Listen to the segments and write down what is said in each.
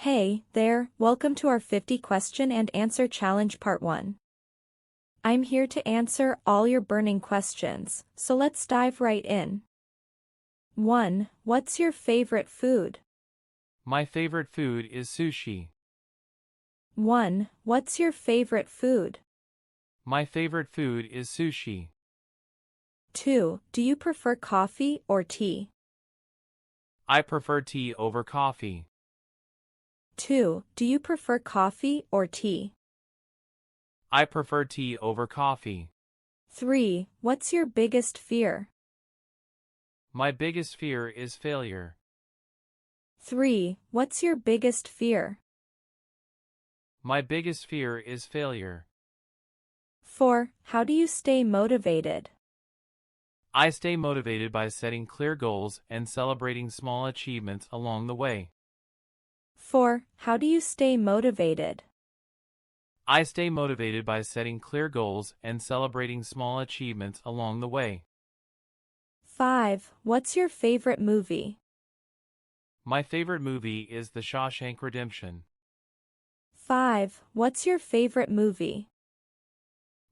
Hey there, welcome to our 50 question and answer challenge part 1. I'm here to answer all your burning questions, so let's dive right in. 1. What's your favorite food? My favorite food is sushi. 1. What's your favorite food? My favorite food is sushi. 2. Do you prefer coffee or tea? I prefer tea over coffee. 2. Do you prefer coffee or tea? I prefer tea over coffee. 3. What's your biggest fear? My biggest fear is failure. 3. What's your biggest fear? My biggest fear is failure. 4. How do you stay motivated? I stay motivated by setting clear goals and celebrating small achievements along the way. 4. How do you stay motivated? I stay motivated by setting clear goals and celebrating small achievements along the way. 5. What's your favorite movie? My favorite movie is The Shawshank Redemption. 5. What's your favorite movie?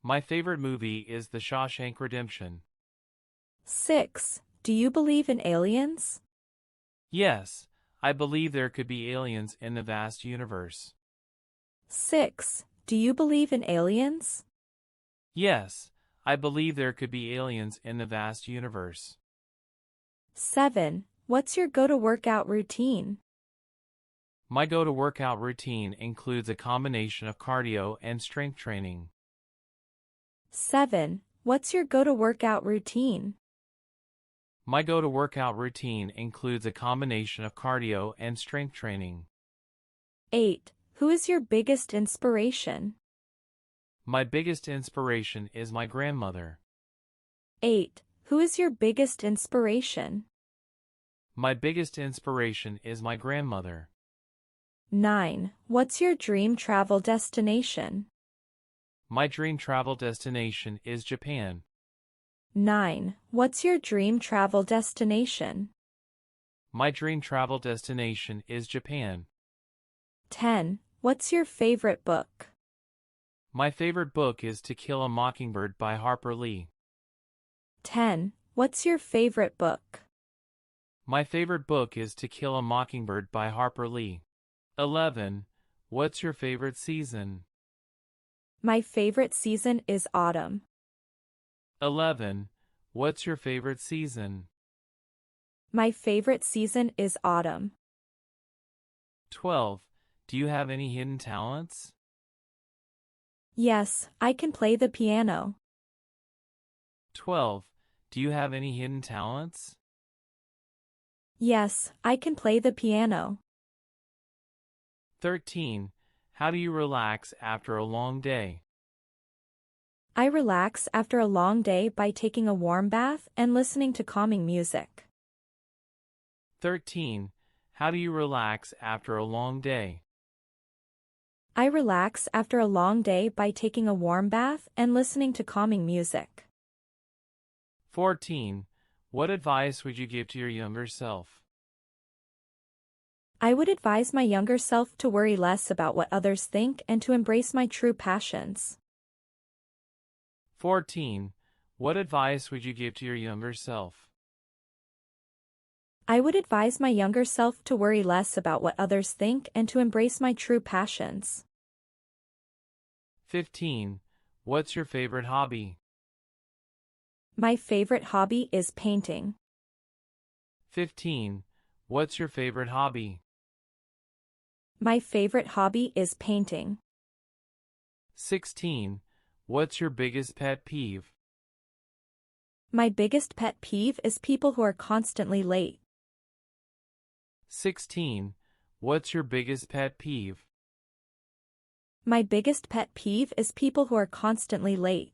My favorite movie is The Shawshank Redemption. 6. Do you believe in aliens? Yes, I believe there could be aliens in the vast universe. 6. Do you believe in aliens? Yes, I believe there could be aliens in the vast universe. 7. What's your go-to-workout routine? My go-to-workout routine includes a combination of cardio and strength training. 7. What's your go-to-workout routine? My go-to-workout routine includes a combination of cardio and strength training. 8. Who is your biggest inspiration? My biggest inspiration is my grandmother. 8. Who is your biggest inspiration? My biggest inspiration is my grandmother. 9. What's your dream travel destination? My dream travel destination is Japan. 9. What's your dream travel destination? My dream travel destination is Japan. 10. What's your favorite book? My favorite book is To Kill a Mockingbird by Harper Lee. 10. What's your favorite book? My favorite book is To Kill a Mockingbird by Harper Lee. 11. What's your favorite season? My favorite season is autumn. 11. What's your favorite season? My favorite season is autumn. 12. Do you have any hidden talents? Yes, I can play the piano. 12. Do you have any hidden talents? Yes, I can play the piano. 13. How do you relax after a long day? I relax after a long day by taking a warm bath and listening to calming music. 13. How do you relax after a long day? I relax after a long day by taking a warm bath and listening to calming music. 14. What advice would you give to your younger self? I would advise my younger self to worry less about what others think and to embrace my true passions. 14. What advice would you give to your younger self? I would advise my younger self to worry less about what others think and to embrace my true passions. 15. What's your favorite hobby? My favorite hobby is painting. 15. What's your favorite hobby? My favorite hobby is painting. 16. What's your biggest pet peeve? My biggest pet peeve is people who are constantly late. 16. What's your biggest pet peeve? My biggest pet peeve is people who are constantly late.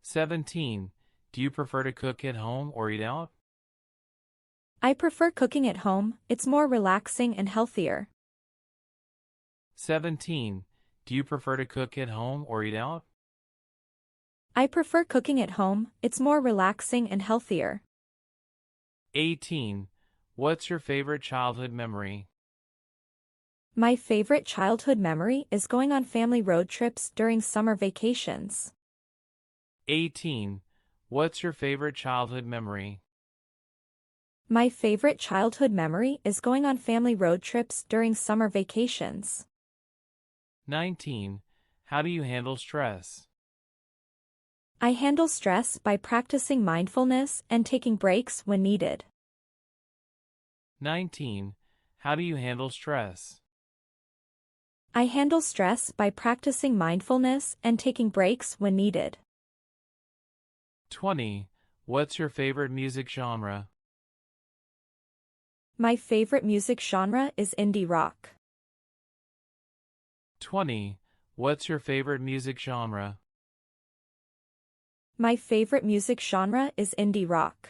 17. Do you prefer to cook at home or eat out? I prefer cooking at home, it's more relaxing and healthier. 17. Do you prefer to cook at home or eat out? I prefer cooking at home, it's more relaxing and healthier. 18. What's your favorite childhood memory? My favorite childhood memory is going on family road trips during summer vacations. 18. What's your favorite childhood memory? My favorite childhood memory is going on family road trips during summer vacations. 19. How do you handle stress? I handle stress by practicing mindfulness and taking breaks when needed. 19. How do you handle stress? I handle stress by practicing mindfulness and taking breaks when needed. 20. What's your favorite music genre? My favorite music genre is indie rock. 20. What's your favorite music genre? My favorite music genre is indie rock.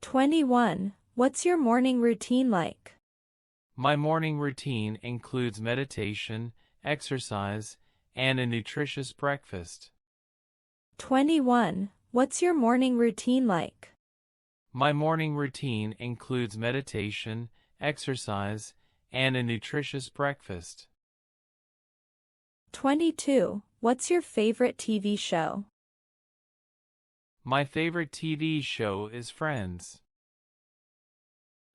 21. What's your morning routine like? My morning routine includes meditation, exercise, and a nutritious breakfast. 21. What's your morning routine like? My morning routine includes meditation, exercise, and a nutritious breakfast. 22. What's your favorite TV show? My favorite TV show is Friends.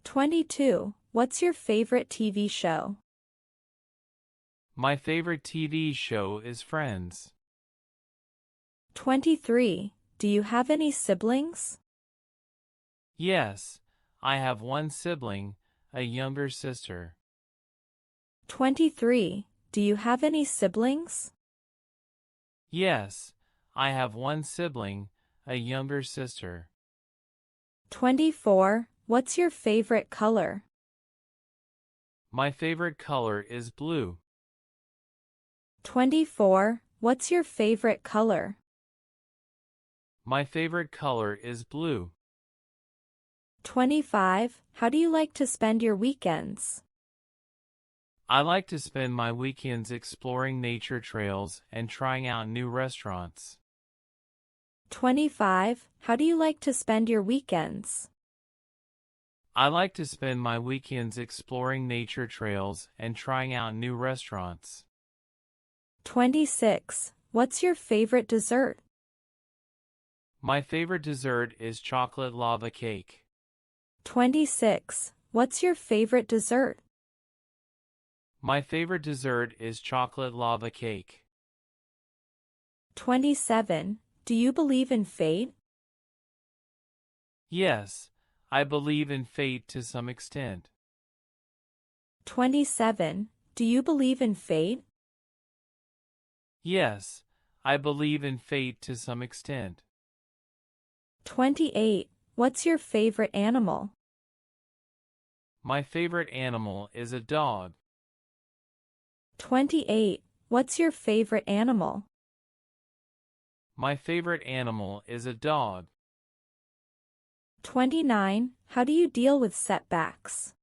22. What's your favorite TV show? My favorite TV show is Friends. 23. Do you have any siblings? Yes, I have one sibling, a younger sister. 23. Do you have any siblings? Yes, I have one sibling, a younger sister. 24. What's your favorite color? My favorite color is blue. 24. What's your favorite color? My favorite color is blue. 25. How do you like to spend your weekends? I like to spend my weekends exploring nature trails and trying out new restaurants. 25. How do you like to spend your weekends? I like to spend my weekends exploring nature trails and trying out new restaurants. 26. What's your favorite dessert? My favorite dessert is chocolate lava cake. 26. What's your favorite dessert? My favorite dessert is chocolate lava cake. 27. Do you believe in fate? Yes, I believe in fate to some extent. 27. Do you believe in fate? Yes, I believe in fate to some extent. 28. What's your favorite animal? My favorite animal is a dog. 28. What's your favorite animal? My favorite animal is a dog. 29. How do you deal with setbacks?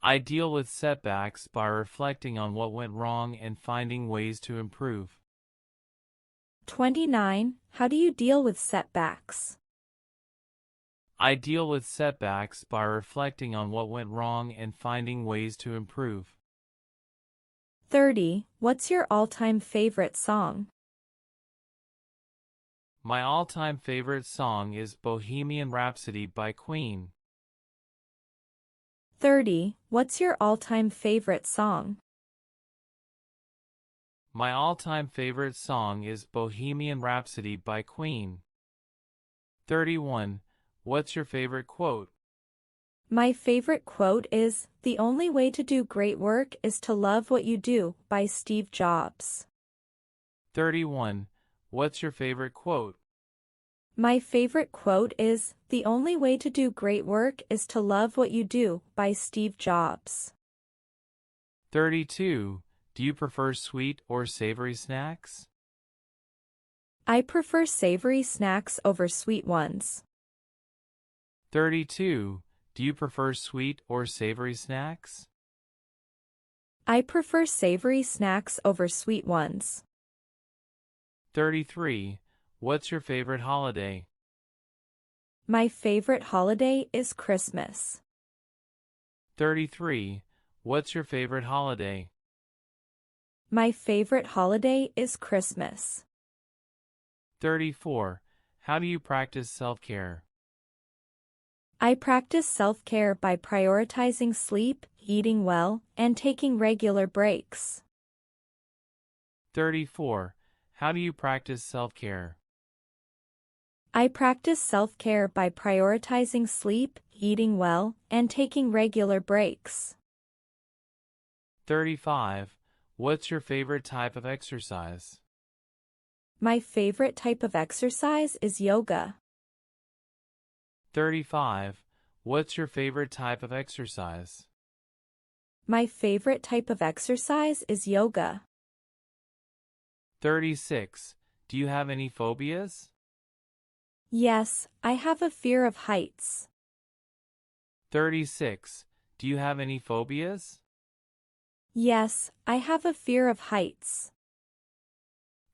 I deal with setbacks by reflecting on what went wrong and finding ways to improve. 29. How do you deal with setbacks? I deal with setbacks by reflecting on what went wrong and finding ways to improve. 30. What's your all-time favorite song? My all-time favorite song is Bohemian Rhapsody by Queen. 30. What's your all-time favorite song? My all-time favorite song is Bohemian Rhapsody by Queen. 31. What's your favorite quote? My favorite quote is, "The only way to do great work is to love what you do," by Steve Jobs. 31. What's your favorite quote? My favorite quote is, "The only way to do great work is to love what you do," by Steve Jobs. 32. Do you prefer sweet or savory snacks? I prefer savory snacks over sweet ones. 32. Do you prefer sweet or savory snacks? I prefer savory snacks over sweet ones. 33. What's your favorite holiday? My favorite holiday is Christmas. 33. What's your favorite holiday? My favorite holiday is Christmas. 34. How do you practice self-care? I practice self-care by prioritizing sleep, eating well, and taking regular breaks. 34. How do you practice self-care? I practice self-care by prioritizing sleep, eating well, and taking regular breaks. 35. What's your favorite type of exercise? My favorite type of exercise is yoga. 35. What's your favorite type of exercise? My favorite type of exercise is yoga. 36. Do you have any phobias? Yes, I have a fear of heights. 36. Do you have any phobias? Yes, I have a fear of heights.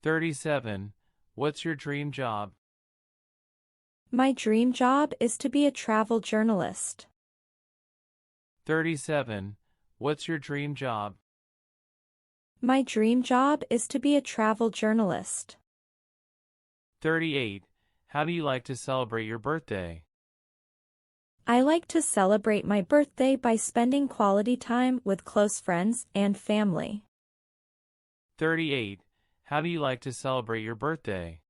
37. What's your dream job? My dream job is to be a travel journalist. 37. What's your dream job? My dream job is to be a travel journalist. 38. How do you like to celebrate your birthday? I like to celebrate my birthday by spending quality time with close friends and family. 38. How do you like to celebrate your birthday?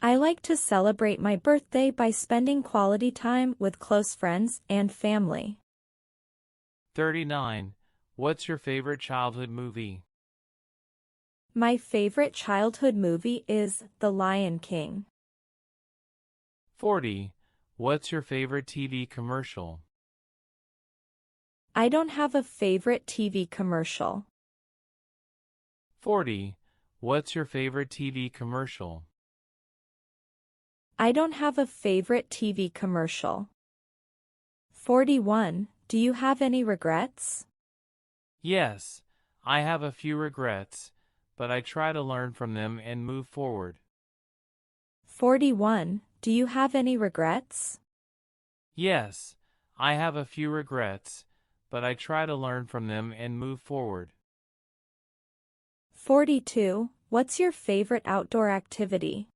I like to celebrate my birthday by spending quality time with close friends and family. 39. What's your favorite childhood movie? My favorite childhood movie is The Lion King. 40. What's your favorite TV commercial? I don't have a favorite TV commercial. 40. What's your favorite TV commercial? I don't have a favorite TV commercial. 41. Do you have any regrets? Yes, I have a few regrets, but I try to learn from them and move forward. 41. Do you have any regrets? Yes, I have a few regrets, but I try to learn from them and move forward. 42. What's your favorite outdoor activity?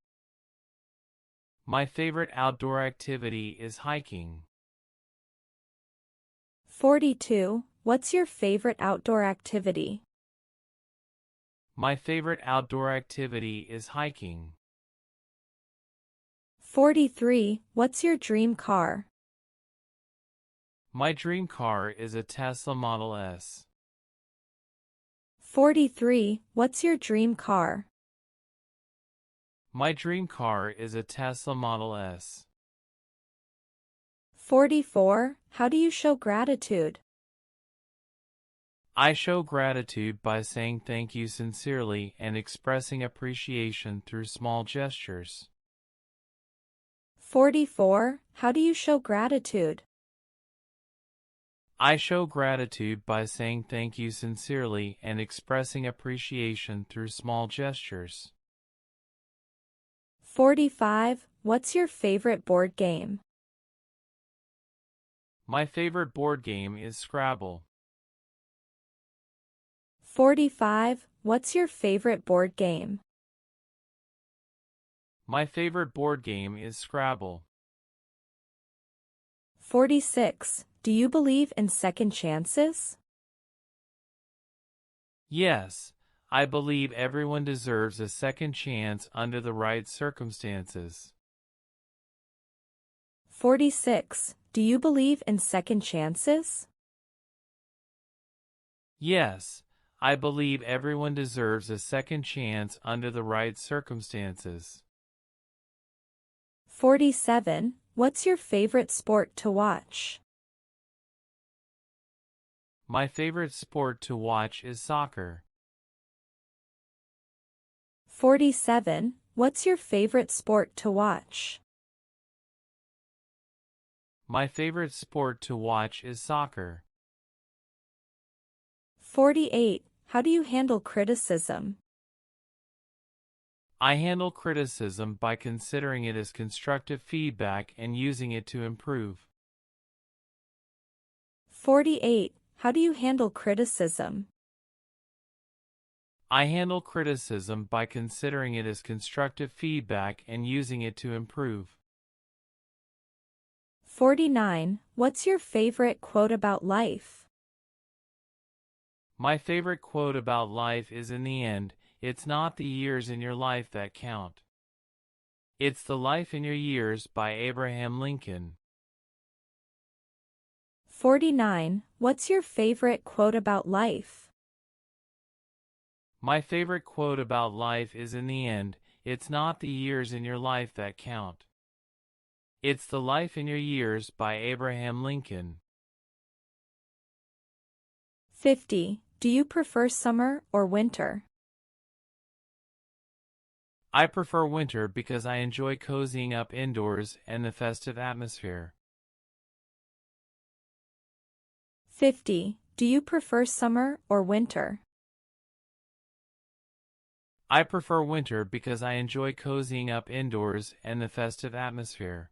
My favorite outdoor activity is hiking. 42. What's your favorite outdoor activity? My favorite outdoor activity is hiking. 43. What's your dream car? My dream car is a Tesla Model S. 43. What's your dream car? My dream car is a Tesla Model S. 44. How do you show gratitude? I show gratitude by saying thank you sincerely and expressing appreciation through small gestures. 44. How do you show gratitude? I show gratitude by saying thank you sincerely and expressing appreciation through small gestures. 45. What's your favorite board game? My favorite board game is Scrabble. 45. What's your favorite board game? My favorite board game is Scrabble. 46. Do you believe in second chances? Yes, I believe everyone deserves a second chance under the right circumstances. 46. Do you believe in second chances? Yes, I believe everyone deserves a second chance under the right circumstances. 47. What's your favorite sport to watch? My favorite sport to watch is soccer. 47. What's your favorite sport to watch? My favorite sport to watch is soccer. 48. How do you handle criticism? I handle criticism by considering it as constructive feedback and using it to improve. 48. How do you handle criticism? I handle criticism by considering it as constructive feedback and using it to improve. 49. What's your favorite quote about life? My favorite quote about life is, in the end, it's not the years in your life that count. It's the life in your years, by Abraham Lincoln. 49. What's your favorite quote about life? My favorite quote about life is, in the end, it's not the years in your life that count. It's the life in your years, by Abraham Lincoln. 50. Do you prefer summer or winter? I prefer winter because I enjoy cozying up indoors and the festive atmosphere. 50. Do you prefer summer or winter? I prefer winter because I enjoy cozying up indoors and the festive atmosphere.